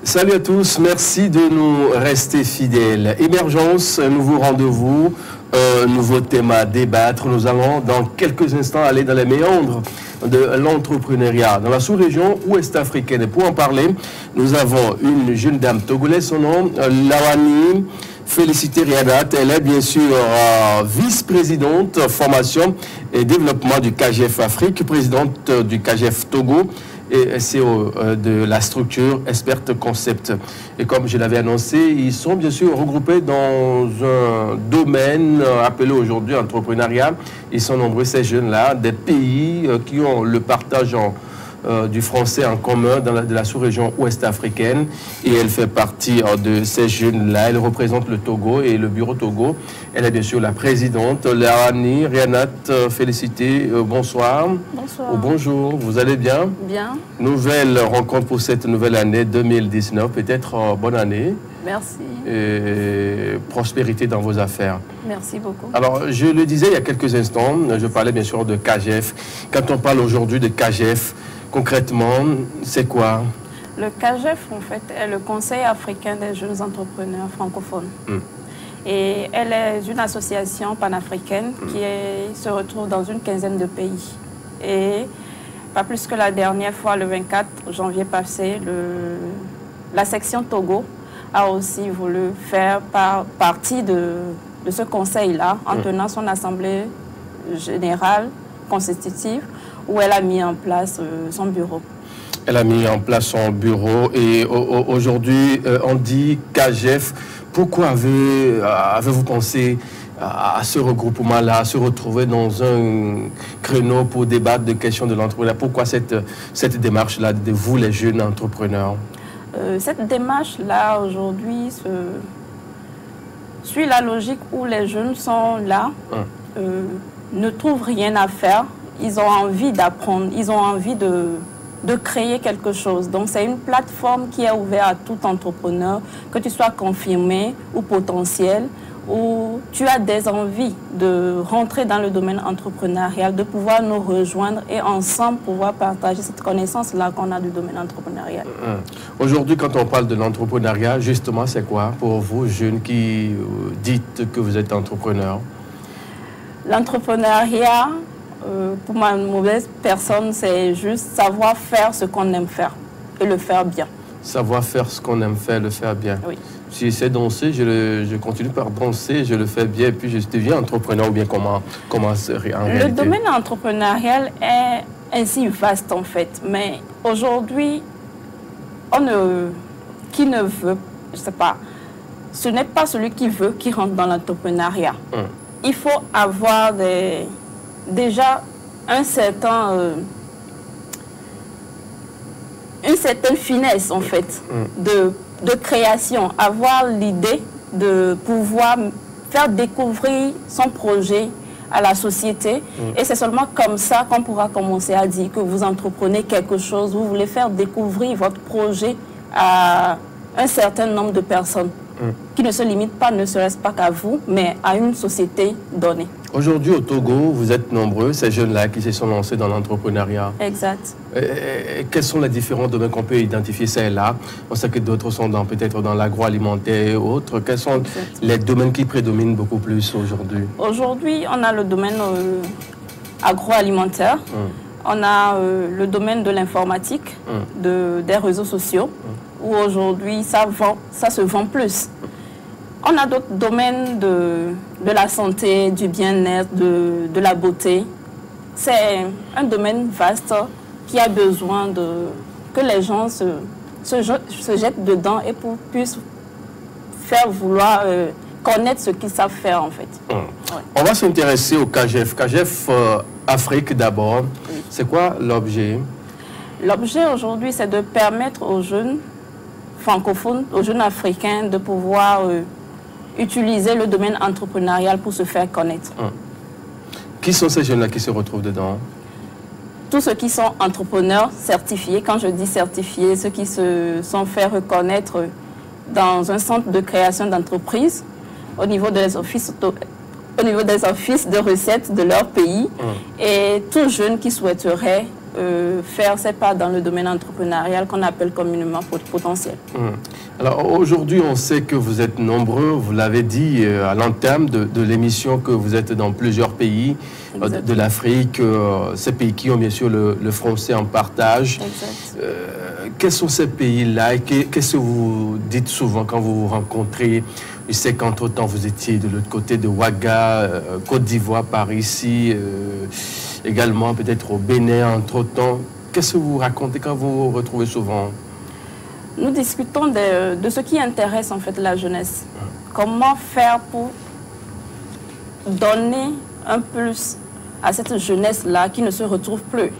Salut à tous, merci de nous rester fidèles. Émergence, un nouveau rendez-vous, un nouveau thème à débattre. Nous allons dans quelques instants aller dans les méandres de l'entrepreneuriat dans la sous-région ouest africaine. Et pour en parler, nous avons une jeune dame togolaise, son nom, Lawani Félicité Riadat. Elle est bien sûr vice-présidente formation et développement du CAGEF Afrique, présidente du CAGEF Togo et CEO de la structure Expert Concept. Et comme je l'avais annoncé, ils sont bien sûr regroupés dans un domaine appelé aujourd'hui entrepreneuriat. Ils sont nombreux, ces jeunes-là, des pays qui ont le partage du français en commun de la sous-région ouest africaine. Et elle fait partie de ces jeunes-là. Elle représente le Togo et le bureau Togo. Elle est bien sûr la présidente, Lawani Riadat. Félicité, bonsoir. Bonsoir. Ou bonjour, vous allez bien? Bien. Nouvelle rencontre pour cette nouvelle année 2019. Peut-être bonne année. Merci. Et prospérité dans vos affaires. Merci beaucoup. Alors, je le disais il y a quelques instants, je parlais bien sûr de CAGEF. Quand on parle aujourd'hui de CAGEF, concrètement, c'est quoi? Le CAGEF, en fait, est le Conseil africain des jeunes entrepreneurs francophones. Et elle est une association panafricaine qui se retrouve dans une quinzaine de pays. Et pas plus que la dernière fois, le 24 janvier passé, la section Togo a aussi voulu faire partie de ce conseil-là en tenant son assemblée générale constitutive où elle a mis en place son bureau. Elle a mis en place son bureau et aujourd'hui, on dit CAGEF. Pourquoi avez-vous pensé à ce regroupement-là, à se retrouver dans un créneau pour débattre de questions de l'entrepreneuriat? Pourquoi cette démarche-là de vous, les jeunes entrepreneurs? Cette démarche-là, aujourd'hui, suit la logique où les jeunes sont là, ne trouvent rien à faire. Ils ont envie d'apprendre, ils ont envie de créer quelque chose. Donc, c'est une plateforme qui est ouverte à tout entrepreneur, que tu sois confirmé ou potentiel, ou tu as des envies de rentrer dans le domaine entrepreneurial, de pouvoir nous rejoindre et ensemble pouvoir partager cette connaissance-là qu'on a du domaine entrepreneurial. Aujourd'hui, quand on parle de l'entrepreneuriat, justement, c'est quoi pour vous, jeunes qui dites que vous êtes entrepreneur? L'entrepreneuriat, pour ma mauvaise personne, c'est juste savoir faire ce qu'on aime faire et le faire bien. Savoir faire ce qu'on aime faire, le faire bien. Oui. Si j'essaie de danser, je continue par danser, je le fais bien, et puis je deviens entrepreneur ou bien comment c'est en réalité? Le domaine entrepreneurial est ainsi vaste en fait, mais aujourd'hui, qui ne veut, je ne sais pas, ce n'est pas celui qui veut qui rentre dans l'entrepreneuriat. Il faut avoir déjà une certaine finesse en fait de création, avoir l'idée de pouvoir faire découvrir son projet à la société et c'est seulement comme ça qu'on pourra commencer à dire que vous entreprenez quelque chose, vous voulez faire découvrir votre projet à un certain nombre de personnes qui ne se limitent pas, ne serait-ce pas qu'à vous, mais à une société donnée. Aujourd'hui, au Togo, vous êtes nombreux, ces jeunes-là qui se sont lancés dans l'entrepreneuriat. Exact. Quels sont les différents domaines qu'on peut identifier, celles-là? On sait que d'autres sont peut-être dans l'agroalimentaire et autres. Quels sont les domaines qui prédominent beaucoup plus aujourd'hui? Aujourd'hui, on a le domaine agroalimentaire, on a le domaine de l'informatique, des réseaux sociaux, où aujourd'hui, ça se vend plus. On a d'autres domaines de la santé, du bien-être, de la beauté. C'est un domaine vaste qui a besoin que les gens se jettent dedans et puissent faire vouloir connaître ce qu'ils savent faire en fait. Ouais. On va s'intéresser au CAGEF. CAGEF Afrique d'abord. Oui. C'est quoi l'objet? L'objet aujourd'hui, c'est de permettre aux jeunes francophones, aux jeunes africains de pouvoir utiliser le domaine entrepreneurial pour se faire connaître. Qui sont ces jeunes-là qui se retrouvent dedans? Tous ceux qui sont entrepreneurs certifiés. Quand je dis certifiés, ceux qui se sont fait reconnaître dans un centre de création d'entreprise au niveau des offices de recettes de leur pays et tout jeune qui souhaiterait faire ses pas dans le domaine entrepreneurial qu'on appelle communément potentiel. Alors aujourd'hui, on sait que vous êtes nombreux, vous l'avez dit à l'entame de l'émission, que vous êtes dans plusieurs pays de l'Afrique, ces pays qui ont bien sûr le français en partage. Quels sont ces pays-là et qu'est-ce que vous dites souvent quand vous vous rencontrez? Je sais qu'entre-temps, vous étiez de l'autre côté de Ouaga, Côte d'Ivoire, par ici, également peut-être au Bénin, entre-temps. Qu'est-ce que vous racontez quand vous vous retrouvez souvent? Nous discutons de ce qui intéresse en fait la jeunesse. Comment faire pour donner un plus à cette jeunesse-là qui ne se retrouve plus.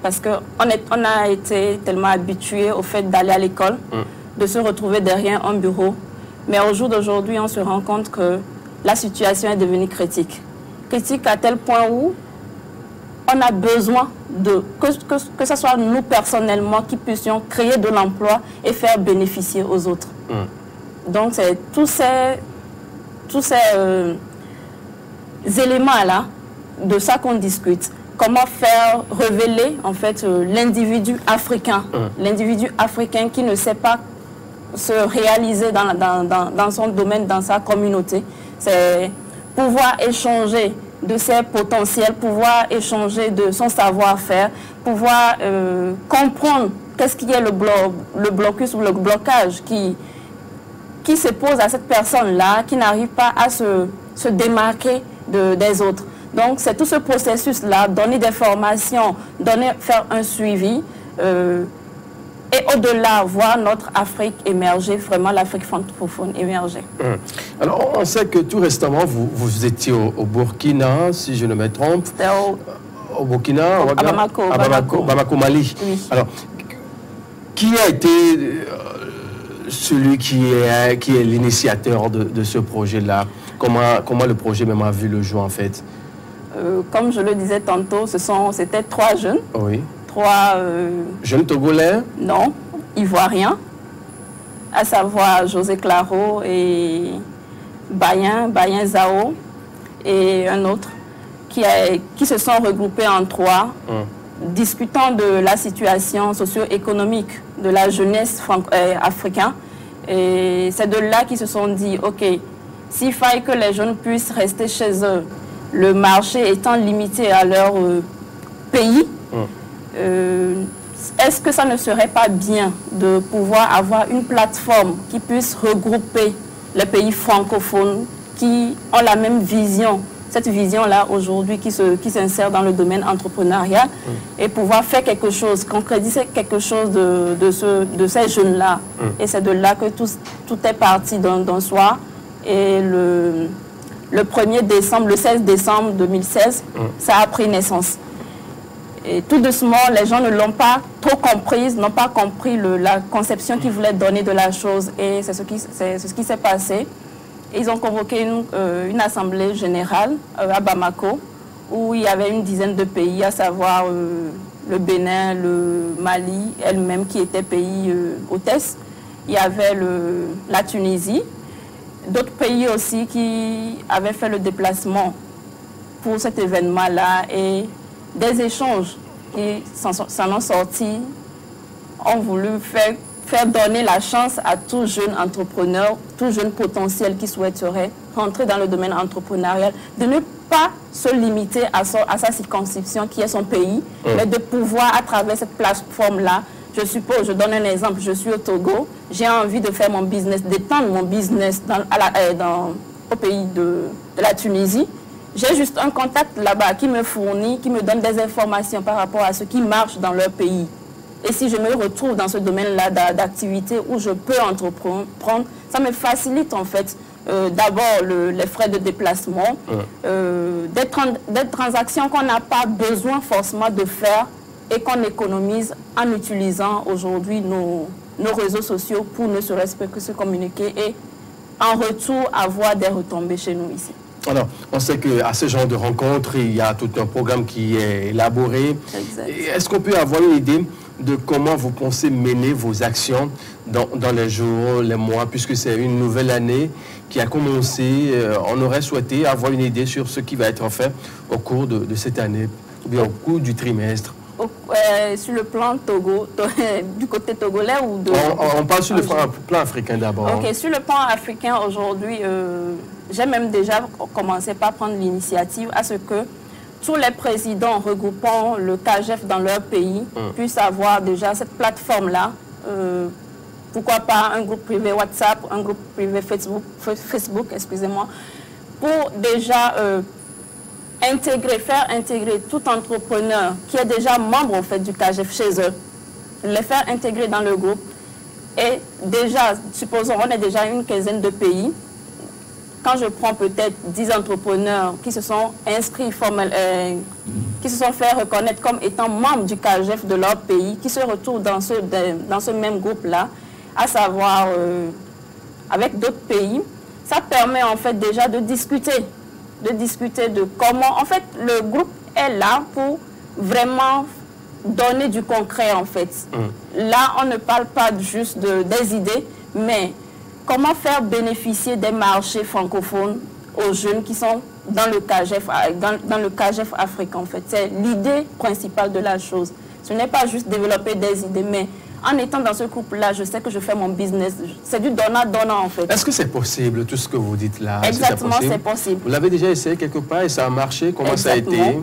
Parce qu'on a été tellement habitués au fait d'aller à l'école, de se retrouver derrière un bureau. Mais au jour d'aujourd'hui, on se rend compte que la situation est devenue critique. Critique à tel point où on a besoin que ce soit nous personnellement qui puissions créer de l'emploi et faire bénéficier aux autres. Donc c'est tous ces éléments-là, de ça qu'on discute. Comment faire révéler en fait l'individu africain, l'individu africain qui ne sait pas se réaliser dans son domaine, dans sa communauté. C'est pouvoir échanger de ses potentiels, pouvoir échanger de son savoir-faire, pouvoir comprendre qu'est-ce qui est le blocus ou le blocage qui se pose à cette personne-là, qui n'arrive pas à se démarquer des autres. Donc c'est tout ce processus-là, donner des formations, faire un suivi, et au-delà, voir notre Afrique émerger, vraiment l'Afrique francophone émerger. Alors, on sait que tout récemment, vous étiez au Burkina, si je ne me trompe. C'était au Burkina, à Bamako, Mali. Oui. Alors, qui a été celui qui est l'initiateur de ce projet-là? Comment le projet même a vu le jour, en fait? Comme je le disais tantôt, c'était 3 jeunes. Oui. 3 jeunes Togolais? Non, Ivoiriens, à savoir José Claro et Bayen Zao et un autre, qui se sont regroupés en 3, discutant de la situation socio-économique de la jeunesse africaine. Et c'est de là qu'ils se sont dit, ok, s'il faille que les jeunes puissent rester chez eux, le marché étant limité à leur pays, est-ce que ça ne serait pas bien de pouvoir avoir une plateforme qui puisse regrouper les pays francophones qui ont la même vision, cette vision-là aujourd'hui qui s'insère dans le domaine entrepreneurial, et pouvoir faire quelque chose, concrétiser quelque chose de ces jeunes-là. Et c'est de là que tout est parti d'un soir. Et le 16 décembre 2016, ça a pris naissance. Et tout doucement, les gens ne l'ont pas trop comprise, n'ont pas compris la conception qu'ils voulaient donner de la chose. Et c'est ce qui s'est passé. Ils ont convoqué une assemblée générale à Bamako, où il y avait une dizaine de pays, à savoir le Bénin, le Mali, elle-même qui était pays hôtesse. Il y avait la Tunisie, d'autres pays aussi qui avaient fait le déplacement pour cet événement-là. Et des échanges qui s'en ont sorti ont voulu faire donner la chance à tout jeune entrepreneur, tout jeune potentiel qui souhaiterait rentrer dans le domaine entrepreneurial, de ne pas se limiter à sa circonscription qui est son pays, mais de pouvoir, à travers cette plateforme-là, je donne un exemple, je suis au Togo, j'ai envie de faire mon business, d'étendre mon business au pays de la Tunisie. J'ai juste un contact là-bas qui me fournit, qui me donne des informations par rapport à ce qui marche dans leur pays. Et si je me retrouve dans ce domaine-là d'activité où je peux entreprendre, ça me facilite en fait d'abord les frais de déplacement, des transactions qu'on n'a pas besoin forcément de faire et qu'on économise en utilisant aujourd'hui nos réseaux sociaux pour ne serait-ce que se communiquer et en retour avoir des retombées chez nous ici. Alors, on sait qu'à ce genre de rencontres, il y a tout un programme qui est élaboré. Est-ce qu'on peut avoir une idée de comment vous pensez mener vos actions dans les jours, les mois, puisque c'est une nouvelle année qui a commencé? On aurait souhaité avoir une idée sur ce qui va être fait au cours de cette année, ou bien au cours du trimestre, Sur le plan Togo, du côté togolais ou de... On parle sur le plan africain d'abord. Ok, sur le plan africain, aujourd'hui, j'ai même déjà commencé par prendre l'initiative à ce que tous les présidents regroupant le CAGEF dans leur pays puissent avoir déjà cette plateforme-là. Pourquoi pas un groupe privé WhatsApp, un groupe privé Facebook, excusez-moi, pour déjà faire intégrer tout entrepreneur qui est déjà membre en fait, du CAGEF chez eux, les faire intégrer dans le groupe. Et déjà, supposons, on est déjà une quinzaine de pays. Quand je prends peut-être 10 entrepreneurs qui se sont inscrits qui se sont fait reconnaître comme étant membres du CAGEF de leur pays, qui se retrouvent dans ce même groupe-là, à savoir avec d'autres pays, ça permet en fait déjà de discuter de comment, en fait, le groupe est là pour vraiment donner du concret en fait. Là, on ne parle pas juste des idées, mais comment faire bénéficier des marchés francophones aux jeunes qui sont dans le CAGEF africain en fait. C'est l'idée principale de la chose. Ce n'est pas juste développer des idées, mais en étant dans ce groupe-là, je sais que je fais mon business. C'est du donnant-donnant en fait. Est-ce que c'est possible tout ce que vous dites là? Exactement, c'est possible. Vous l'avez déjà essayé quelque part et ça a marché? Comment ça a été?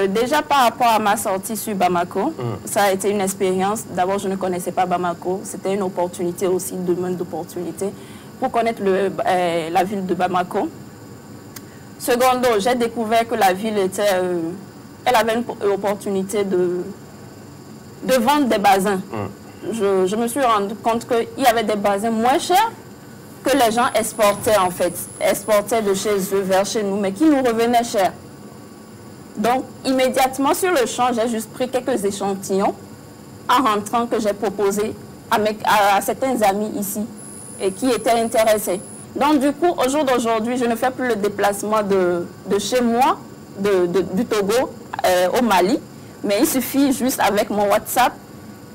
Déjà par rapport à ma sortie sur Bamako, ça a été une expérience. D'abord, je ne connaissais pas Bamako. C'était une opportunité aussi, une demande d'opportunité pour connaître la ville de Bamako. Secondo, j'ai découvert que la ville elle avait une opportunité de vendre des bazins. Je me suis rendu compte qu'il y avait des bazins moins chers que les gens exportaient en fait. Exportaient de chez eux vers chez nous, mais qui nous revenaient cher. Donc, immédiatement sur le champ, j'ai juste pris quelques échantillons en rentrant que j'ai proposé à certains amis ici et qui étaient intéressés. Donc, du coup, au jour d'aujourd'hui, je ne fais plus le déplacement de chez moi, du Togo au Mali, mais il suffit juste avec mon WhatsApp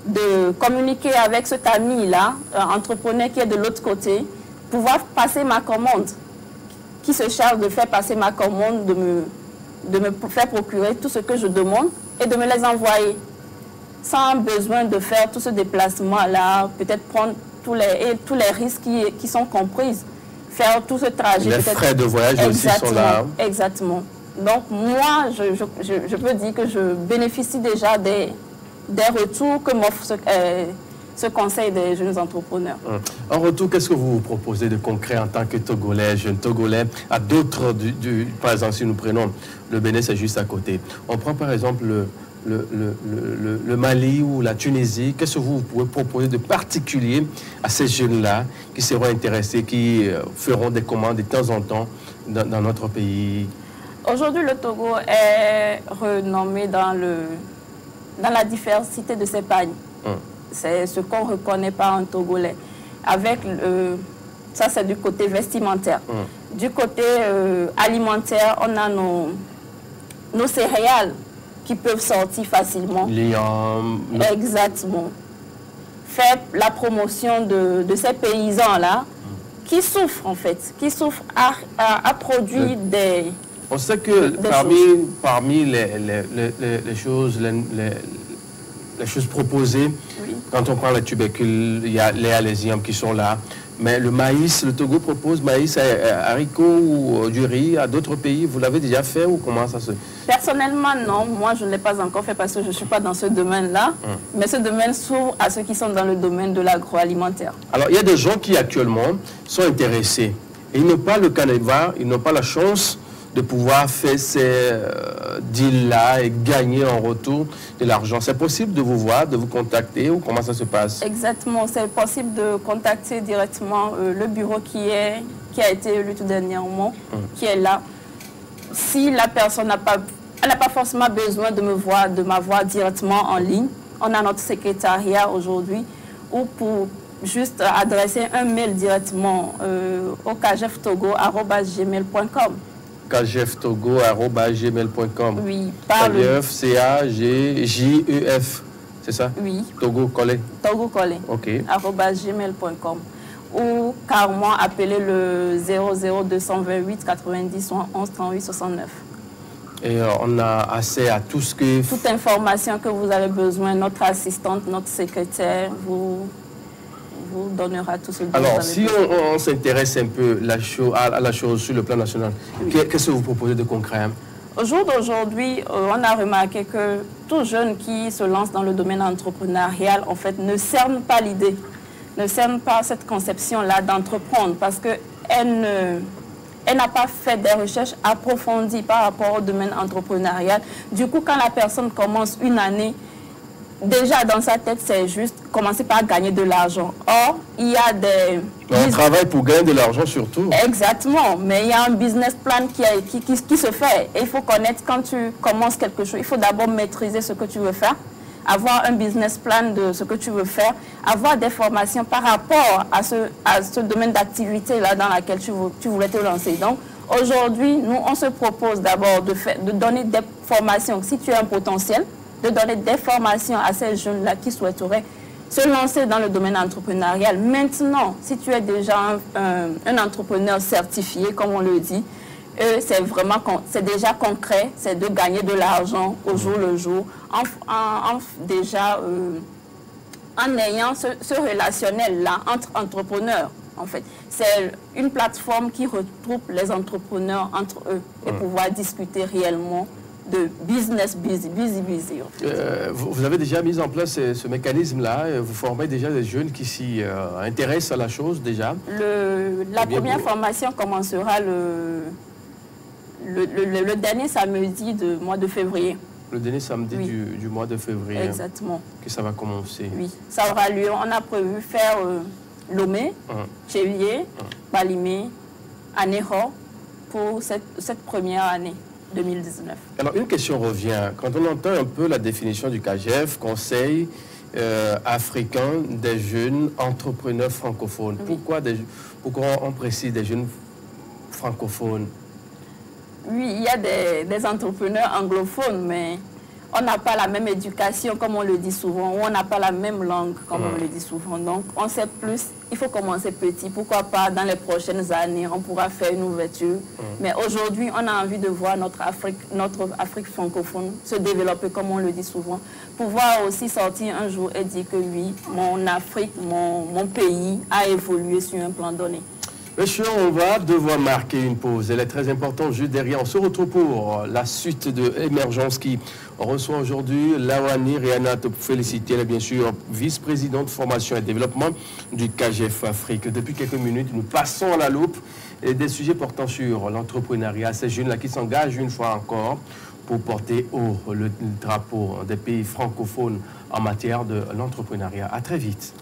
de communiquer avec cet ami-là, entrepreneur qui est de l'autre côté, pouvoir passer ma commande, qui se charge de faire passer ma commande, de me faire procurer tout ce que je demande et de me les envoyer. Sans besoin de faire tout ce déplacement-là, peut-être prendre tous les risques qui sont compris, faire tout ce trajet. Les frais de voyage aussi sont là. Exactement. Donc moi, je peux dire que je bénéficie déjà des retours que m'offre ce conseil des jeunes entrepreneurs. En retour, qu'est-ce que vous vous proposez de concret en tant que Togolais, jeune Togolais, à d'autres, par exemple, si nous prenons le Bénin, c'est juste à côté. On prend par exemple le Mali ou la Tunisie. Qu'est-ce que vous pouvez proposer de particulier à ces jeunes-là qui seront intéressés, qui feront des commandes de temps en temps dans notre pays? Aujourd'hui, le Togo est renommé dans la diversité de ses pagnes. C'est ce qu'on reconnaît par un Togolais. Ça, c'est du côté vestimentaire. Du côté alimentaire, on a nos céréales qui peuvent sortir facilement. Exactement. Faire la promotion de ces paysans-là qui souffrent, en fait, qui souffrent à produire des... On sait que parmi les choses proposées, quand on prend les tubercules, il y a les alésiums qui sont là. Mais le maïs, le Togo propose maïs, haricots ou du riz à d'autres pays. Vous l'avez déjà fait ou comment ça se... Personnellement, non. Moi, je ne l'ai pas encore fait parce que je ne suis pas dans ce domaine-là. Mais ce domaine s'ouvre à ceux qui sont dans le domaine de l'agroalimentaire. Alors, il y a des gens qui actuellement sont intéressés. Et ils n'ont pas le canevas, ils n'ont pas la chance de pouvoir faire ces deals-là et gagner en retour de l'argent. C'est possible de vous voir, de vous contacter ou comment ça se passe? Exactement, c'est possible de contacter directement le bureau qui a été élu tout dernièrement, qui est là. Si la personne n'a pas forcément besoin de m'avoir directement en ligne, on a notre secrétariat aujourd'hui, ou pour juste adresser un mail directement au cageftogo@gmail.com. cageftogo@gmail.com. Oui, Cagef, C-A-G-J-E-F, c'est ça? Oui. Togo collé. Togo collé. OK. @gmail.com. Ou carrément appeler le 00228 90 11 38 69. Et on a accès à tout ce que... Toute information que vous avez besoin, notre assistante, notre secrétaire vous donnera tout ce dont Alors, vous avez si on s'intéresse un peu à la chose sur le plan national, oui. Qu'est-ce que vous proposez de concret? Au jour d'aujourd'hui, on a remarqué que tout jeune qui se lance dans le domaine entrepreneurial, en fait, ne cerne pas l'idée, ne cerne pas cette conception-là d'entreprendre parce qu'elle n'a pas fait des recherches approfondies par rapport au domaine entrepreneurial. Du coup, quand la personne commence une année, déjà dans sa tête, c'est juste commencer par gagner de l'argent. Or, il y a des... On travaille pour gagner de l'argent surtout. Exactement, mais il y a un business plan qui se fait. Et il faut connaître quand tu commences quelque chose. Il faut d'abord maîtriser ce que tu veux faire, avoir un business plan de ce que tu veux faire, avoir des formations par rapport à ce domaine d'activité-là dans laquelle tu voulais te lancer. Donc, aujourd'hui, nous, on se propose d'abord de donner des formations. Si tu as un potentiel, de donner des formations à ces jeunes-là qui souhaiteraient se lancer dans le domaine entrepreneurial. Maintenant, si tu es déjà un entrepreneur certifié, comme on le dit, c'est déjà concret, c'est de gagner de l'argent au jour le jour, en ayant ce relationnel-là entre entrepreneurs. En fait, c'est une plateforme qui regroupe les entrepreneurs entre eux et pouvoir discuter réellement de business busy. Vous avez déjà mis en place ce mécanisme-là, vous formez déjà des jeunes qui s'y intéressent à la chose déjà? La première formation commencera le dernier samedi du mois de février. Le dernier samedi du mois de février. Exactement. Que ça va commencer. Oui, ça aura lieu. On a prévu faire Lomé, Tchévier, Balimé, Anéro pour cette première année. 2019. Alors, une question revient. Quand on entend un peu la définition du CAGEF, Conseil africain des jeunes entrepreneurs francophones, oui. Pourquoi on précise des jeunes francophones? Oui, il y a des entrepreneurs anglophones, mais on n'a pas la même éducation, comme on le dit souvent, ou on n'a pas la même langue, comme on le dit souvent. Donc, on sait plus, il faut commencer petit. Pourquoi pas, dans les prochaines années, on pourra faire une ouverture. Mais aujourd'hui, on a envie de voir notre Afrique francophone se développer, comme on le dit souvent. Pouvoir aussi sortir un jour et dire que oui, mon Afrique, mon pays a évolué sur un plan donné. Monsieur, on va devoir marquer une pause. Elle est très importante juste derrière. On se retrouve pour la suite de Émergence qui reçoit aujourd'hui Lawani Rihanna. Pour féliciter, elle est bien sûr vice-présidente de formation et développement du CAGEF Afrique. Depuis quelques minutes, nous passons à la loupe et des sujets portant sur l'entrepreneuriat. Ces jeunes-là qui s'engagent une fois encore pour porter haut le drapeau des pays francophones en matière de l'entrepreneuriat. À très vite.